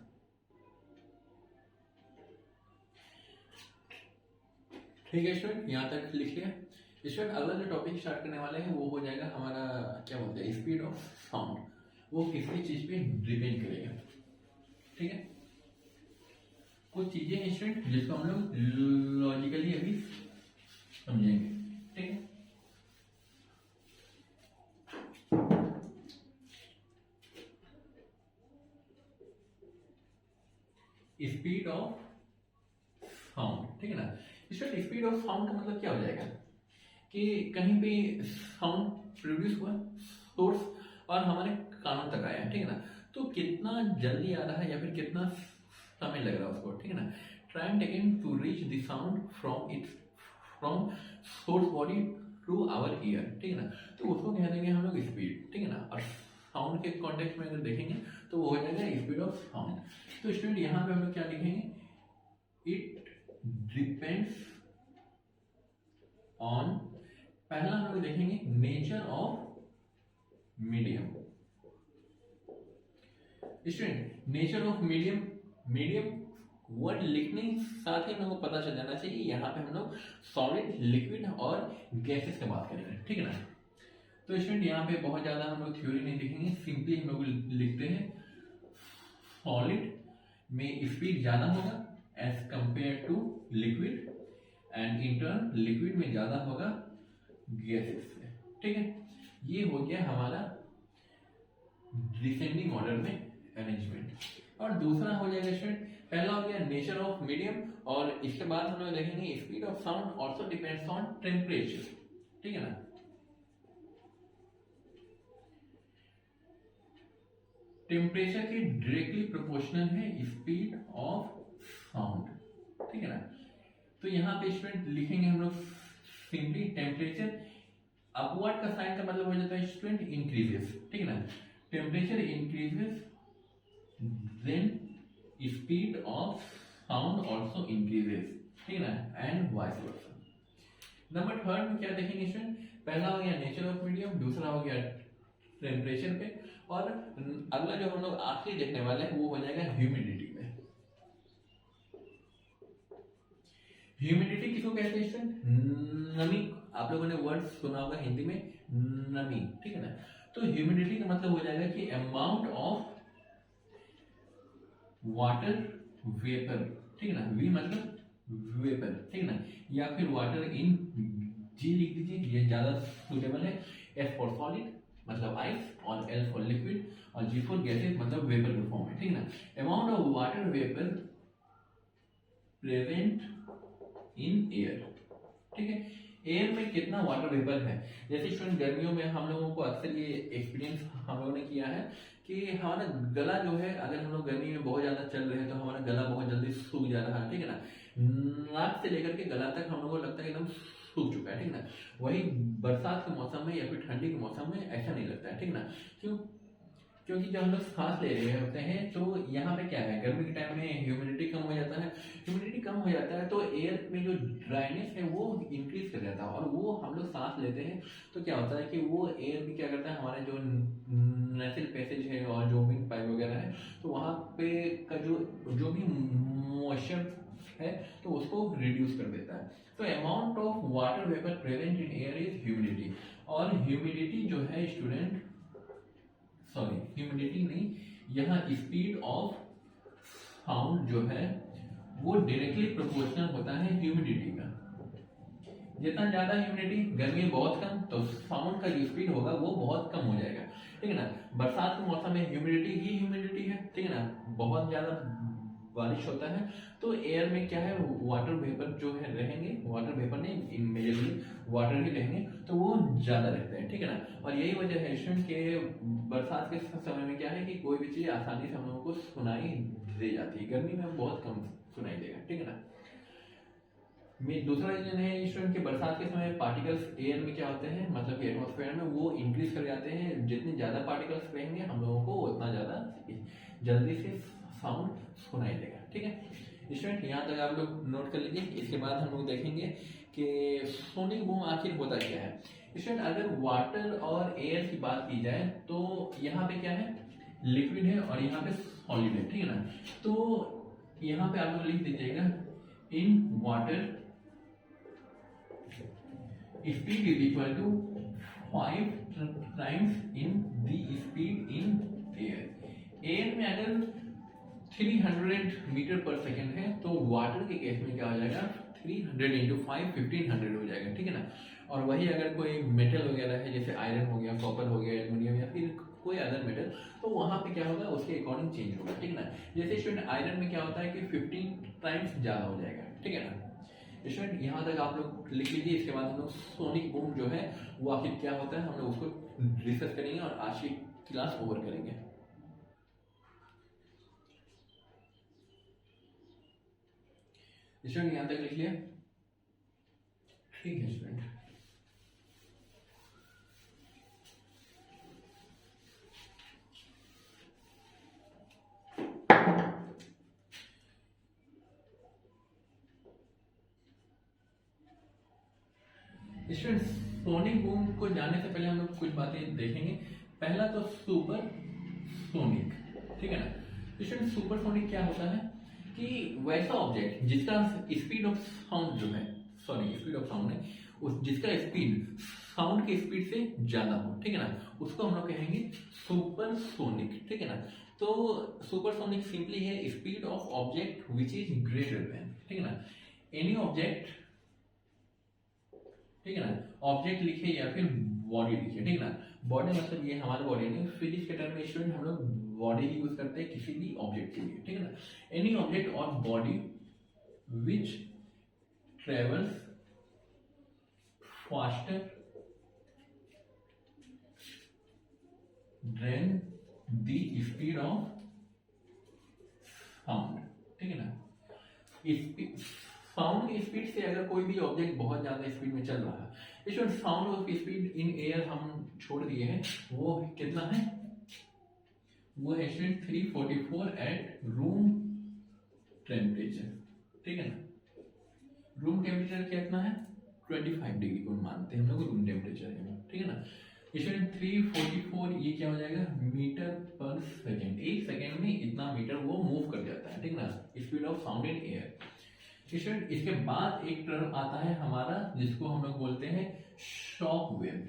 ठीक है स्टूडेंट, यहाँ तक लिख लिया। स्टूडेंट अगला जो टॉपिक स्टार्ट करने वाले हैं वो हो जाएगा हमारा, क्या बोलते हैं, स्पीड ऑफ साउंड। वो किसी चीज पे डिपेंड करेगा, ठीक है। कुछ चीजें हैं स्टूडेंट जिसको हम लोग लॉजिकली अभी समझेंगे, ठीक है। स्पीड ऑफ साउंड, ठीक है ना। स्टूडेंट स्पीड ऑफ साउंड का मतलब क्या हो जाएगा कि कहीं पे साउंड प्रोड्यूस हुआ सोर्स और हमारे कानों तक आया, ठीक है ना, तो कितना जल्दी आ रहा है या फिर कितना समय लग रहा है उसको, ठीक है ना। Time taken to reach the sound from source body to our ear, ठीक है ना। तो उसको कह देंगे हम लोग स्पीड, ठीक है ना। और साउंड के कॉन्टेक्स्ट में अगर देखेंगे तो वो हो जाएगा स्पीड ऑफ साउंड। तो स्टूडेंट यहाँ पे हम लोग क्या लिखेंगे, इट डिपेंड्स ऑन, पहला हम लोग देखेंगे nature of medium. Student nature of medium, medium word लिखने साथ ही हम लोग को पता चल जाना चाहिए यहाँ पे हम लोग सॉलिड, लिक्विड और गैसेस की बात करेंगे, ठीक है ना। तो स्टूडेंट यहाँ पे बहुत ज्यादा हम लोग थ्योरी नहीं लिखेंगे, सिंपली हम लोग लिखते हैं सॉलिड में स्पीड ज्यादा होगा as compare to liquid and in turn liquid में ज्यादा होगा गैसेस से, ठीक है। ये हो गया हमारा डिसेंडिंग ऑर्डर में अरेंजमेंट। और दूसरा हो जाएगा स्टूडेंट, पहला हो गया नेचर ऑफ मीडियम और इसके बाद हम लोग देखेंगे speed of sound also depends on temperature, ठीक है ना। टेम्परेचर के डायरेक्टली प्रोपोर्शनल है स्पीड ऑफ साउंड, ठीक है ना। तो यहाँ पे स्टूडेंट लिखेंगे हम लोग सिंपली टेम्परेचर, अपवर्ड का साइन का मतलब हो जाता है स्टूडेंट इंक्रीजेस, ठीक है ना। Temperature increases then speed of sound also increases, ठीक है ना, and vice versa. Number third में क्या देखेंगे स्टूडेंट, पहला हो गया नेचर ऑफ मीडियम, दूसरा हो गया टेम्परेचर पे, और अगला जो हम लोग आखिरी देखने वाले हैं वो हो जाएगा ह्यूमिडिटी में। ह्यूमिडिटी किसको कहते हैं स्टूडेंट, नमी। आप लोगों ने वर्ड सुना होगा हिंदी में नमी, ठीक है ना। तो ह्यूमिडिटी का मतलब हो जाएगा कि अमाउंट ऑफ वाटर वेपर, ठीक है ना, वी मतलब वेपर, ठीक है ना, या फिर वाटर इन जी लिख दीजिए, ये ज्यादा सुटेबल है। एस फॉर सॉलिड मतलब आइस और एल फॉर लिक्विड और जी फॉर गैसेस मतलब वेपर के फॉर्म में, ठीक है ना। Amount of water vapour present in air, ठीक है। एयर में कितना वाटर वेपर है। जैसे स्टूडेंट गर्मियों में हम लोगों को अक्सर ये एक्सपीरियंस हम लोगों ने किया है कि हमारा गला जो है, अगर हम लोग गर्मी में बहुत ज्यादा चल रहे हैं तो हमारा गला बहुत जल्दी सूख जा रहा है, ठीक है ना। नाक से लेकर के गला तक हम लोगों को लगता है एकदम सूख चुका है, ठीक है ना। वही बरसात के मौसम में या फिर ठंडी के मौसम में ऐसा नहीं लगता है, ठीक है ना। क्यों? क्योंकि जब हम लोग सांस ले रहे होते हैं तो यहाँ पे क्या है, गर्मी के टाइम में ह्यूमिडिटी कम हो जाता है। ह्यूमिडिटी कम हो जाता है तो एयर में जो ड्राइनेस है वो इंक्रीज कर जाता है, और वो हम लोग सांस लेते हैं तो क्या होता है कि वो एयर भी क्या करता है, हमारे जो नेसल पैसेज है और जो विंड पाइप वगैरह है, तो वहाँ पे का जो भी मॉइस्चर है तो उसको रिड्यूस कर देता है। तो amount of water vapour present in air is humidity, और ह्यूमिडिटी जो है स्टूडेंट, सॉरी ह्यूमिडिटी नहीं, यहाँ स्पीड ऑफ साउंड जो है वो डायरेक्टली प्रोपोर्शनल होता है ह्यूमिडिटी का। जितना ज्यादा ह्यूमिडिटी, गर्मी बहुत कम, तो साउंड का जो स्पीड होगा वो बहुत कम हो जाएगा, ठीक है ना। बरसात के मौसम में ह्यूमिडिटी ही ह्यूमिडिटी है, ठीक है ना। बहुत ज्यादा बारिश होता है तो एयर में क्या है, वाटर वेपर जो है रहेंगे, वाटर वेपर नहीं मेजरली वाटर ही रहेंगे, तो वो ज्यादा रहते हैं, ठीक है ना। और यही वजह है स्टूडेंट के बरसात के समय में क्या है कि कोई भी चीज आसानी से हम लोगों को सुनाई दे जाती है, गर्मी में बहुत कम सुनाई देगा, ठीक है ना। दूसरा रीजन है स्टूडेंट के बरसात के समय पार्टिकल्स एयर में क्या होते हैं, मतलब कि एटमॉस्फेयर में वो इंक्रीज कर जाते हैं। जितने ज्यादा पार्टिकल्स रहेंगे हम लोगों को उतना ज्यादा जल्दी से साउंड सुनाई देगा, ठीक है स्टूडेंट। यहाँ तक आप लोग नोट कर लीजिए। इसके बाद हम लोग देखेंगे कि सोनिक बूम आखिर होता क्या है। स्टूडेंट अगर वाटर और एयर की बात की जाए तो यहाँ पे क्या है, लिक्विड है और यहाँ पे सॉलिड है, ठीक है ना। तो यहाँ पे आप लोग लिख दीजिएगा, in water speed is equal to 5 times in the speed in air। Air में अगर 300 मीटर पर सेकेंड है तो वाटर के केस में क्या हो जाएगा, 300 इंटू 5 1500 हो जाएगा, ठीक है ना। और वही अगर कोई मेटल वगैरह है, जैसे आयरन हो गया, कॉपर हो गया, एल्यूमिनियम या फिर कोई अदर मेटल, तो वहां पे क्या होगा, उसके अकॉर्डिंग चेंज होगा, ठीक है ना। जैसे स्टूडेंट आयरन में क्या होता है कि 15 टाइम्स ज्यादा हो जाएगा, ठीक है ना। स्टूडेंट यहाँ तक आप लोग लिख लीजिए। इसके बाद हम लोग सोनिक बूम जो है वो आखिर क्या होता है हम लोग उसको डिस्कस करेंगे और आज की क्लास ओवर करेंगे। स्टूडेंट यहाँ तक लिख लिया, ठीक है स्टूडेंट। स्टूडेंट सोनिक बूम को जानने से पहले हम लोग कुछ बातें देखेंगे। पहला तो सुपर सोनिक, ठीक है ना। स्टूडेंट सुपर सोनिक क्या होता है कि वैसा ऑब्जेक्ट जिसका स्पीड ऑफ साउंड जो है, सॉरी स्पीड ऑफ साउंड है, उस जिसका स्पीड साउंड के स्पीड से ज्यादा हो, ठीक है ना, उसको हम लोग कहेंगे सुपर सोनिक, ठीक है ना। तो सुपर सोनिक सिंपली है speed of object which is greater than, ठीक है ना, एनी ऑब्जेक्ट, ठीक है ना। ऑब्जेक्ट लिखे या फिर बॉडी लिखे, ठीक है ना। बॉडी मतलब ये हमारा बॉडी नहीं, फिजिक्स के टर्म में स्टूडेंट हम लोग बॉडी यूज करते हैं किसी भी ऑब्जेक्ट के लिए, ठीक है ना। एनी ऑब्जेक्ट और body which travels faster than the speed of sound, ठीक है ना। साउंड की स्पीड से अगर कोई भी ऑब्जेक्ट बहुत ज्यादा स्पीड में चल रहा है, इसमें sound of speed in air हम छोड़ दिए हैं, वो कितना है, वो है 344 एट रूम टेम्परेचर, ठीक है ना। रूम टेम्परेचर कितना है, 25 डिग्री को मानते हैं हम लोग रूम टेम्परेचर है, ठीक है ना। इसमें 344 ये क्या हो जाएगा, मीटर पर सेकेंड, एक सेकेंड में इतना मीटर वो मूव कर जाता है, ठीक है ना, speed of sound in air. इसके बाद एक टर्म आता है हमारा जिसको हम लोग बोलते हैं शॉक वेव,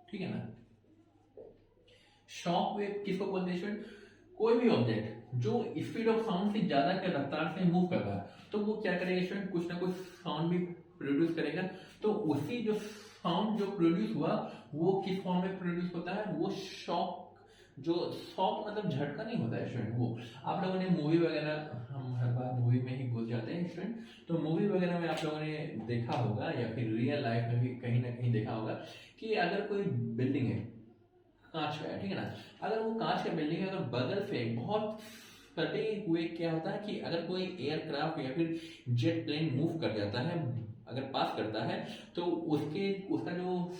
ठीक है ना। शॉक वेव किसको बोलते हैं स्टूडेंट, कोई भी ऑब्जेक्ट जो स्पीड ऑफ साउंड से ज्यादा के रफ्तार से मूव कर रहा है तो वो क्या करेगा स्टूडेंट, कुछ ना कुछ साउंड भी प्रोड्यूस करेगा। तो उसी जो साउंड जो प्रोड्यूस हुआ वो किस फॉर्म में प्रोड्यूस होता है, वो शॉक, जो शॉक मतलब झटका नहीं होता है स्टूडेंट, वो आप लोगों ने मूवी वगैरह, हम हर बार मूवी में ही घुस जाते हैं, स्टूडेंट। तो मूवी वगैरह में आप लोगों ने देखा होगा या फिर रियल लाइफ में भी कहीं ना कहीं देखा होगा कि अगर कोई बिल्डिंग है, कांच का है, ठीक है ना, अगर वो कांच का बिल्डिंग है, अगर बगल से बहुत सटे हुए क्या होता है कि अगर कोई एयरक्राफ्ट या फिर जेट प्लेन मूव कर जाता है, अगर पास करता है, तो उसका जो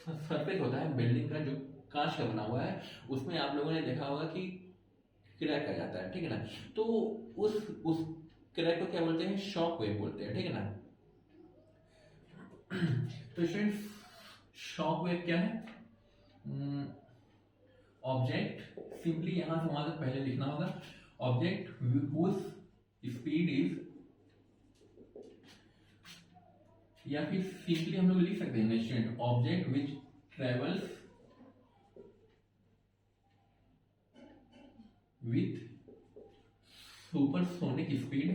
सरफेस होता है बिल्डिंग का, जो कांच का बना हुआ है, उसमें आप लोगों ने देखा होगा कि क्रैक आ जाता है, ठीक है ना। तो उस क्रैक को क्या बोलते हैं, शॉक वेव बोलते हैं, ठीक है ना। तो स्टूडेंट, शॉक वेव क्या है? ऑब्जेक्ट, सिंपली यहां से वहां तक पहले लिखना होगा, ऑब्जेक्ट हुज स्पीड इज, या फिर सिंपली हम लोग लिख सकते हैं student, object which travels with supersonic speed,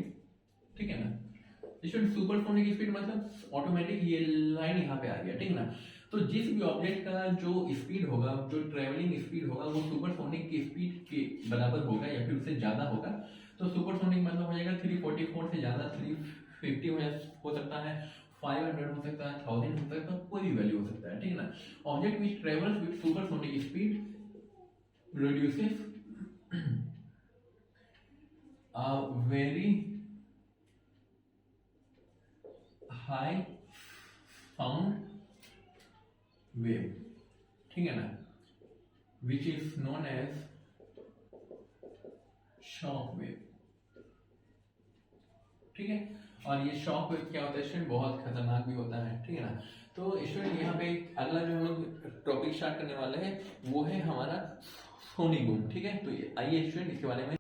ठीक है ना। स्टूडेंट, सुपरसोनिक स्पीड मतलब ऑटोमेटिक ये लाइन यहाँ पे आ गया, ठीक है ना। तो जिस भी ऑब्जेक्ट का जो स्पीड होगा, जो ट्रेवलिंग स्पीड होगा, वो सुपरसोनिक की स्पीड के बराबर होगा या फिर उससे ज्यादा होगा। तो सुपरसोनिक मतलब हो जाएगा 344 से ज्यादा, 350 हो सकता है, 500 हो सकता है, 1000 हो सकता है, कोई भी वैल्यू हो सकता है, ठीक है ना। Object which travels with supersonic speed produces a very high sound wave, ठीक है ना, which is known as shock wave, ठीक है। और ये शॉक वेव क्या होता है स्टूडेंट, बहुत खतरनाक भी होता है, ठीक है ना। तो स्टूडेंट यहाँ पे अगला जो हम लोग टॉपिक स्टार्ट करने वाले हैं वो है हमारा सोनिक बूम, ठीक है। तो आइए स्टूडेंट इसके बारे में,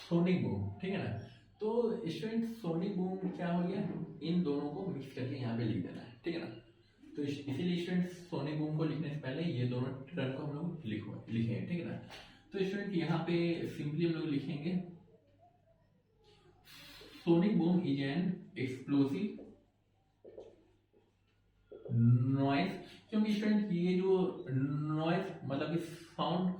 सोनिक बूम, ठीक है ना। तो स्टूडेंट, सोनिक बूम क्या हो गया, इन दोनों को मिक्स करके यहाँ पे लिख देना है, ठीक है ना। तो इसीलिए स्टूडेंट, सोनिक बूम को लिखने से पहले ये दोनों टर्म को हम लोग लिखेंगे, ठीक है ना। तो स्टूडेंट यहाँ पे सिंपली हम लोग लिखेंगे, sonic boom is an explosive noise. क्योंकि स्टूडेंट ये जो नॉइज मतलब साउंड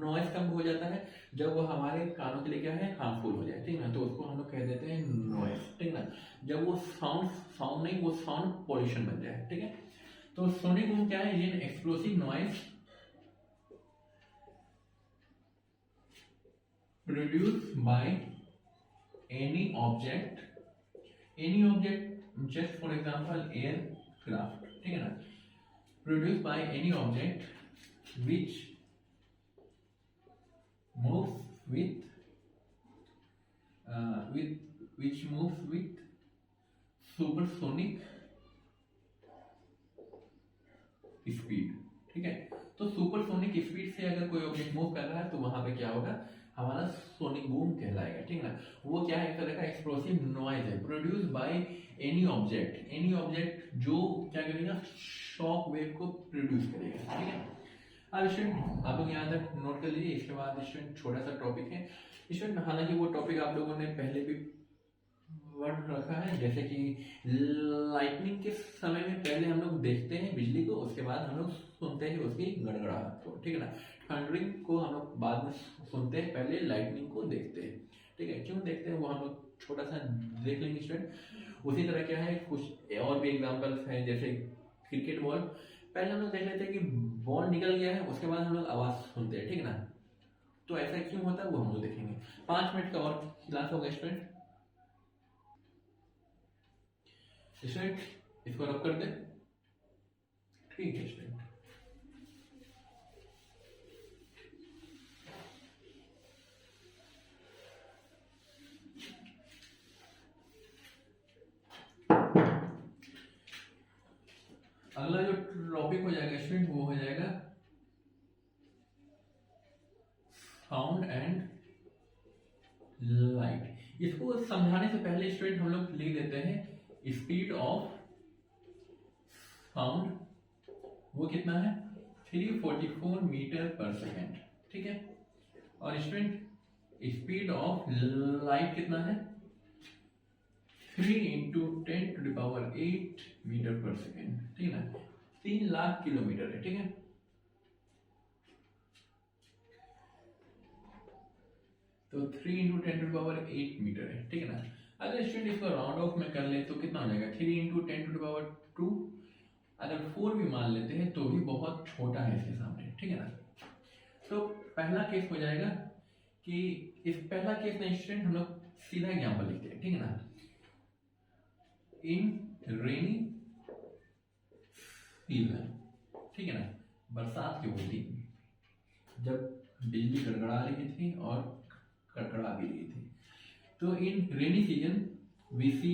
नॉइज कब हो जाता है, जब वो हमारे कानों के लिए क्या है, हार्मफुल हो जाए, ठीक है ना। तो उसको हम लोग कह देते हैं नॉइज, ठीक है ना। जब वो साउंड साउंड नहीं, वो साउंड पॉल्यूशन बन जाए, ठीक है। तो सोनिक बूम क्या है, ये explosive noise produce by any object, just for example aircraft, ठीक है ना, produce by any object which moves which moves with supersonic speed, ठीक है। तो सुपरसोनिक स्पीड से अगर कोई ऑब्जेक्ट मूव कर रहा है तो वहां पे क्या होगा, हमारा सोनिक बूम कहलाएगा, ठीक है ना। वो क्या है, एक तरह का एक्सप्लोसिव नॉइज है, प्रोड्यूस बाय एनी ऑब्जेक्ट जो क्या करेगा, शॉक वेव को प्रोड्यूस करेगा, ठीक है। अब स्टूडेंट आप लोग यहाँ तक नोट कर लीजिए। इसके बाद स्टूडेंट छोटा सा टॉपिक है स्टूडेंट, हालांकि वो टॉपिक आप लोगों ने पहले भी वर्ड रखा है, जैसे कि लाइटनिंग के समय में पहले हम लोग देखते हैं बिजली को, उसके बाद हम लोग सुनते हैं उसकी गड़गड़ाहट को, ठीक है ना। थंडरिंग को हम लोग बाद में सुनते हैं, पहले लाइटनिंग को देखते हैं, ठीक है। क्यों देखते हैं वो हम लोग छोटा सा देख लेंगे स्टूडेंट। उसी तरह क्या है, कुछ और भी एग्जाम्पल्स हैं, जैसे क्रिकेट बॉल, पहले हम लोग देख लेते हैं कि बॉल निकल गया है, उसके बाद हम लोग आवाज सुनते हैं, ठीक है ना। तो ऐसा क्यों होता है वो हम लोग देखेंगे। 5 मिनट का और क्लास होगा स्टूडेंट। इसको रब कर दे, ठीक है स्टूडेंट। अगला जो टॉपिक हो जाएगा स्टूडेंट वो हो जाएगा साउंड एंड लाइट। इसको समझाने से पहले स्टूडेंट हम लोग लिख देते हैं स्पीड ऑफ साउंड, वो कितना है, 344 मीटर पर सेकेंड, ठीक है। और स्टूडेंट स्पीड ऑफ लाइट कितना है, 3 इंटू 10⁸ मीटर पर सेकेंड, ठीक है ना, 3 लाख किलोमीटर है, ठीक है। तो 3 इंटू 10⁸ मीटर है, ठीक है ना। अगर स्टूडेंट इसको राउंड ऑफ में कर ले तो कितना हो जाएगा, 3 इंटू 10⁻²। अगर 4 भी मान लेते हैं तो भी बहुत छोटा है इसके सामने, ठीक है ना। तो पहला केस हो जाएगा कि इस पहला केस में स्टूडेंट हम लोग सीधा एग्जाम्पल लिखते हैं, ठीक है ना। इन रेनी सीजन, ठीक है ना, बरसात की होती जब बिजली गड़गड़ा रही थी और कड़कड़ा भी रही थी। तो इन रेनी सीजन वी सी,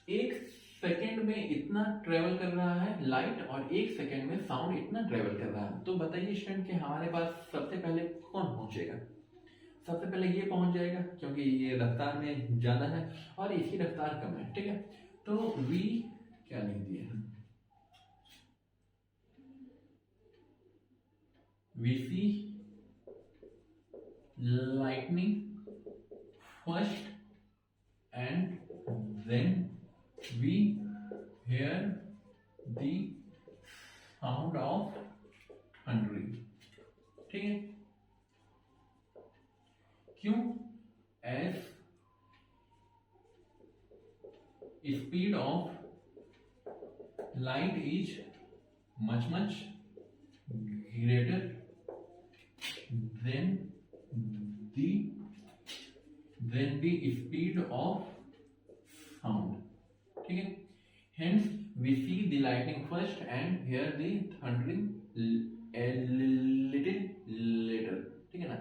एक सेकेंड में इतना ट्रेवल कर रहा है लाइट और एक सेकेंड में साउंड इतना ट्रेवल कर रहा है। तो बताइए स्टूडेंट कि हमारे पास सबसे पहले कौन पहुंचेगा। सबसे पहले ये पहुंच जाएगा क्योंकि ये रफ्तार में ज्यादा है और इसकी रफ्तार कम है, ठीक है। तो वी क्या लिख दिए, we see lightning first and then we hear the sound of thundering, ठीक है। क्यों, as speed of light is much greater than the speed of sound, ठीक है। Hence we see the lightning first and hear the thundering a little later, ठीक है ना।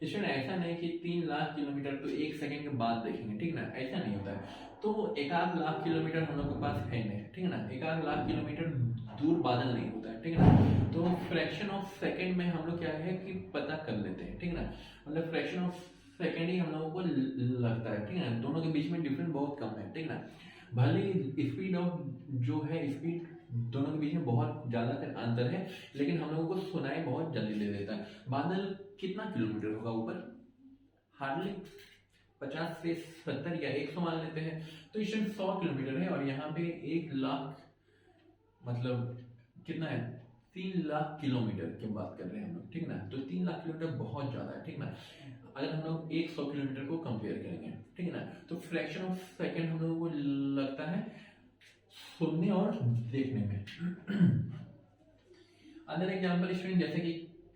इसमें ऐसा नहीं कि 3 लाख किलोमीटर तो 1 सेकंड के बाद देखेंगे, ठीक है ना, ऐसा नहीं होता है। तो 1 लाख किलोमीटर हम लोग के पास है नहीं, ठीक है ना। 1 लाख किलोमीटर दूर बादल नहीं होता है, ठीक है ना। तो फ्रैक्शन ऑफ सेकंड में हम लोग क्या है कि पता कर लेते हैं, ठीक है ना। मतलब फ्रैक्शन ऑफ सेकंड ही हम लोगों को लगता है, ठीक है ना। दोनों के बीच में डिफरेंस बहुत कम है, ठीक है ना। भले स्पीड ऑफ जो है, स्पीड दोनों के बीच में बहुत ज्यादा अंतर है, लेकिन हम लोगों को सुनाई बहुत जल्दी दे देता है। बादल कितना किलोमीटर होगा ऊपर, हार्डली 50 से 70 या 100 मान लेते हैं। तो इसमें 100 किलोमीटर है और यहाँ पे 1 लाख मतलब कितना है, 3 लाख किलोमीटर की बात कर रहे हैं हम लोग, ठीक है ना। तो 3 लाख किलोमीटर बहुत ज्यादा है, ठीक है ना। अगर हम लोग 100 किलोमीटर को कंपेयर करेंगे, ठीक है ना, तो फ्रैक्शन ऑफ सेकंड हम लोगों को लगता है सुनने और देखने में। अदर एग्जाम्पल स्टूडेंट, जैसे कि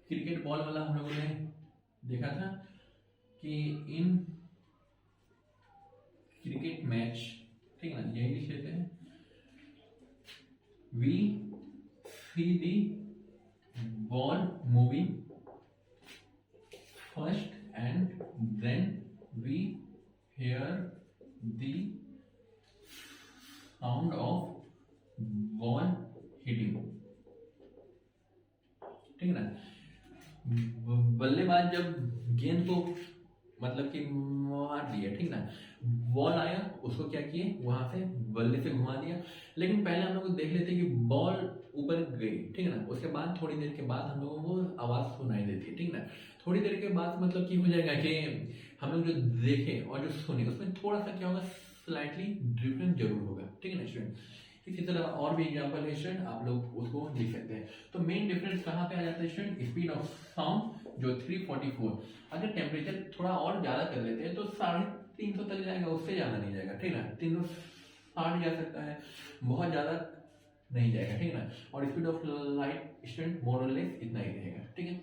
क्रिकेट बॉल वाला हम लोगों ने देखा था कि इन क्रिकेट मैच, ठीक है ना, यही लिख लेते हैं, we see the ball moving first and then we hear the sound of ball hitting, ठीक है ना। बल्लेबाज जब गेंद को मतलब कि मार दिया, ठीक ना, बॉल आया, उसको क्या किए, वहां से बल्ले से घुमा दिया। लेकिन पहले हम लोग देख लेते कि बॉल ऊपर गई, ठीक है ना। उसके बाद थोड़ी देर के बाद हम लोगों को आवाज सुनाई देती है, ठीक ना। थोड़ी देर के बाद मतलब कि हो जाएगा कि हम लोग जो देखे और जो सुने उसमें थोड़ा सा क्या होगा, स्लाइटली डिफरेंस जरूर होगा, ठीक है ना स्टूडेंट। इसी तरह और भी एग्जाम्पल है स्टूडेंट, आप लोग उसको लिख सकते हैं। तो मेन डिफरेंस कहाँ पे आ जाता है स्टूडेंट, स्पीड ऑफ साउंड जो 344, अगर टेम्परेचर थोड़ा और ज्यादा कर लेते हैं तो 350 तक जाएगा, उससे ज्यादा नहीं जाएगा, ठीक है ना। 360 जा सकता है, बहुत ज्यादा नहीं जाएगा, ठीक है ना। और स्पीड ऑफ लाइट स्टूडेंट मोर और लेस इतना ही रहेगा, ठीक है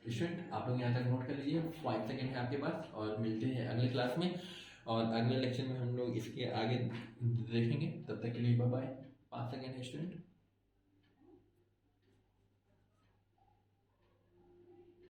स्टूडेंट। आप लोग यहाँ तक नोट कर लीजिए, 5 सेकेंड है आपके पास, और मिलते हैं अगले क्लास में, और अगले लेक्चर में हम लोग इसके आगे देखेंगे। तब तक के लिए बाय बाय। 5 सेकेंड है स्टूडेंट।